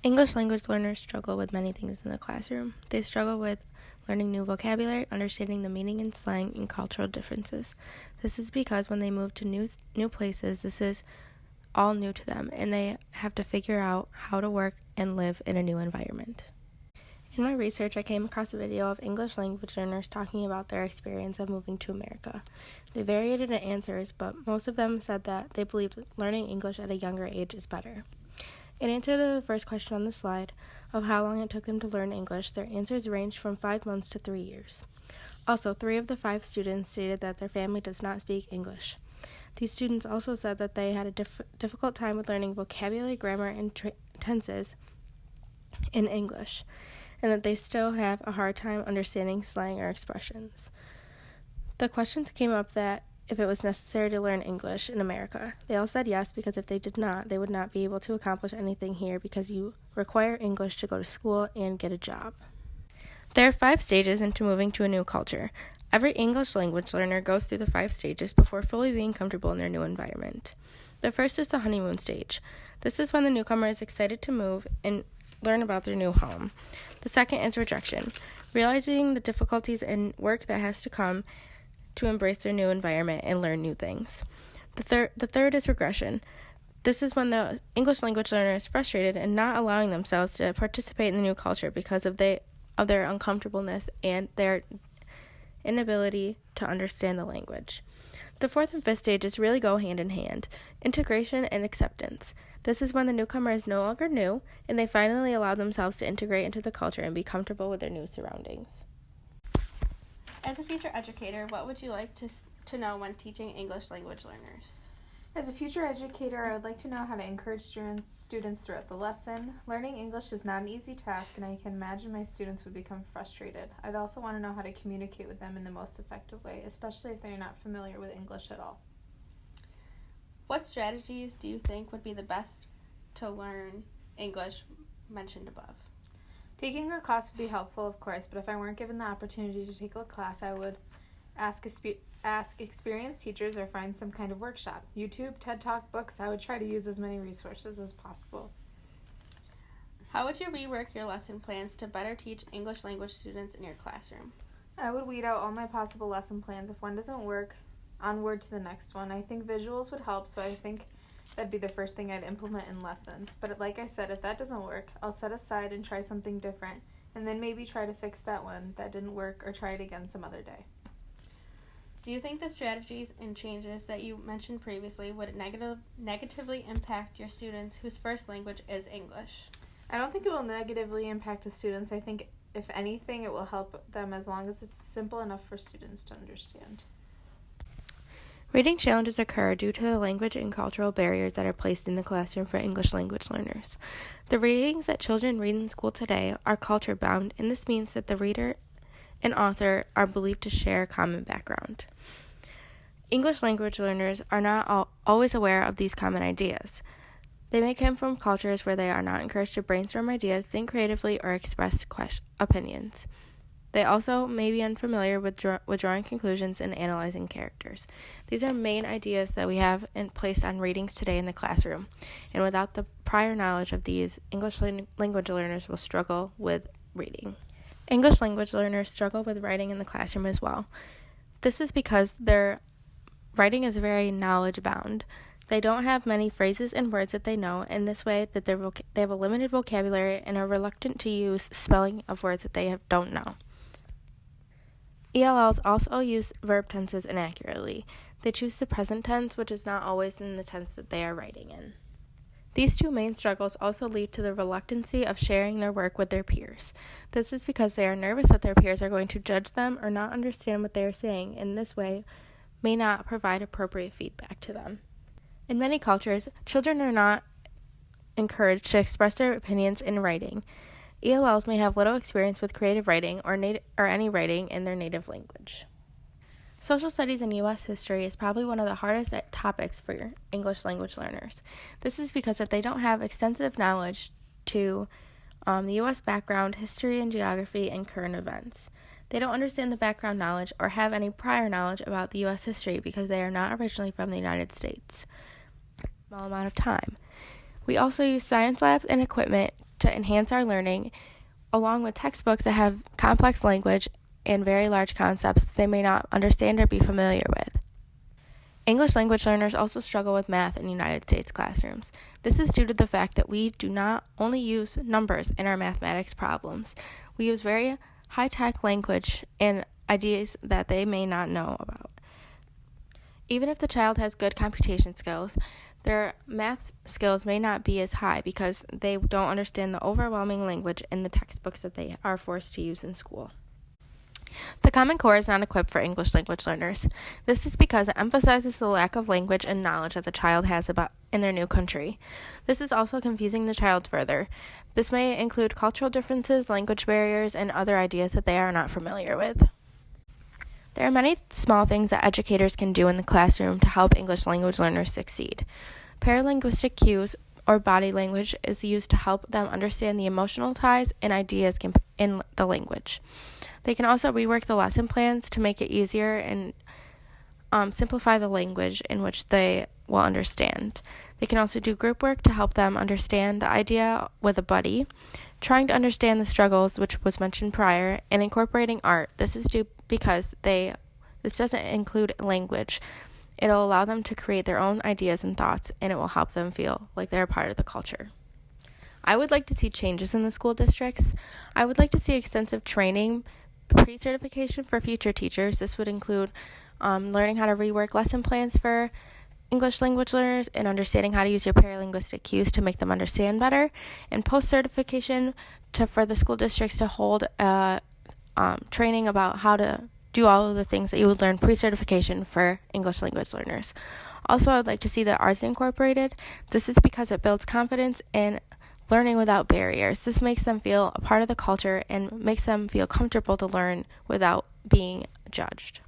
English language learners struggle with many things in the classroom. They struggle with learning new vocabulary, understanding the meaning in slang, and cultural differences. This is because when they move to new places, this is all new to them, and they have to figure out how to work and live in a new environment. In my research, I came across a video of English language learners talking about their experience of moving to America. They varied in answers, but most of them said that they believed learning English at a younger age is better. In answer to the first question on the slide of how long it took them to learn English, their answers ranged from 5 months to 3 years. Also, 3 of the 5 students stated that their family does not speak English. These students also said that they had a difficult time with learning vocabulary, grammar, and tenses in English, and that they still have a hard time understanding slang or expressions. The questions came up that if it was necessary to learn English in America. They all said yes, because if they did not, they would not be able to accomplish anything here because you require English to go to school and get a job. There are 5 stages into moving to a new culture. Every English language learner goes through the 5 stages before fully being comfortable in their new environment. The first is the honeymoon stage. This is when the newcomer is excited to move and learn about their new home. The second is rejection, realizing the difficulties and work that has to come to embrace their new environment and learn new things. The third is regression. This is when the English language learner is frustrated and not allowing themselves to participate in the new culture because of their uncomfortableness and their inability to understand the language. The fourth and fifth stages really go hand in hand: integration and acceptance. This is when the newcomer is no longer new and they finally allow themselves to integrate into the culture and be comfortable with their new surroundings. As a future educator, what would you like to know when teaching English language learners? As a future educator, I would like to know how to encourage students throughout the lesson. Learning English is not an easy task, and I can imagine my students would become frustrated. I'd also want to know how to communicate with them in the most effective way, especially if they're not familiar with English at all. What strategies do you think would be the best to learn English mentioned above? Taking a class would be helpful, of course, but if I weren't given the opportunity to take a class, I would ask experienced teachers or find some kind of workshop. YouTube, TED Talk, books, I would try to use as many resources as possible. How would you rework your lesson plans to better teach English language students in your classroom? I would weed out all my possible lesson plans. If one doesn't work, onward to the next one. I think visuals would help, so I think that'd be the first thing I'd implement in lessons. But like I said, if that doesn't work, I'll set aside and try something different, and then maybe try to fix that one that didn't work or try it again some other day. Do you think the strategies and changes that you mentioned previously would negatively impact your students whose first language is English? I don't think it will negatively impact the students. I think, if anything, it will help them as long as it's simple enough for students to understand. Reading challenges occur due to the language and cultural barriers that are placed in the classroom for English language learners. The readings that children read in school today are culture-bound, and this means that the reader and author are believed to share a common background. English language learners are not always aware of these common ideas. They may come from cultures where they are not encouraged to brainstorm ideas, think creatively, or express opinions. They also may be unfamiliar with drawing conclusions and analyzing characters. These are main ideas that we have placed on readings today in the classroom, and without the prior knowledge of these, English language learners will struggle with reading. English language learners struggle with writing in the classroom as well. This is because their writing is very knowledge-bound. They don't have many phrases and words that they know, and this way that they have a limited vocabulary and are reluctant to use spelling of words that they don't know. ELLs also use verb tenses inaccurately. They choose the present tense, which is not always in the tense that they are writing in. These 2 main struggles also lead to the reluctancy of sharing their work with their peers. This is because they are nervous that their peers are going to judge them or not understand what they are saying, and this way may not provide appropriate feedback to them. In many cultures, children are not encouraged to express their opinions in writing. ELLs may have little experience with creative writing or any writing in their native language. Social studies and U.S. history is probably one of the hardest topics for English language learners. This is because if they don't have extensive knowledge to the U.S. background, history and geography, and current events. They don't understand the background knowledge or have any prior knowledge about the U.S. history because they are not originally from the United States. Small amount of time. We also use science labs and equipment to enhance our learning, along with textbooks that have complex language and very large concepts they may not understand or be familiar with. English language learners also struggle with math in United States classrooms. This is due to the fact that we do not only use numbers in our mathematics problems. We use very high-tech language and ideas that they may not know about. Even if the child has good computation skills, their math skills may not be as high because they don't understand the overwhelming language in the textbooks that they are forced to use in school. The Common Core is not equipped for English language learners. This is because it emphasizes the lack of language and knowledge that the child has about in their new country. This is also confusing the child further. This may include cultural differences, language barriers, and other ideas that they are not familiar with. There are many small things that educators can do in the classroom to help English language learners succeed. Paralinguistic cues or body language is used to help them understand the emotional ties and ideas in the language. They can also rework the lesson plans to make it easier and simplify the language in which they will understand. They can also do group work to help them understand the idea with a buddy, trying to understand the struggles, which was mentioned prior, and incorporating art. This is due because this doesn't include language. It'll allow them to create their own ideas and thoughts, and it will help them feel like they're a part of the culture. I would like to see changes in the school districts. I would like to see extensive training, pre-certification for future teachers. This would include learning how to rework lesson plans for English language learners and understanding how to use your paralinguistic cues to make them understand better, and post-certification for the school districts to hold training about how to do all of the things that you would learn pre-certification for English language learners. Also, I would like to see the arts incorporated. This is because it builds confidence in learning without barriers. This makes them feel a part of the culture and makes them feel comfortable to learn without being judged.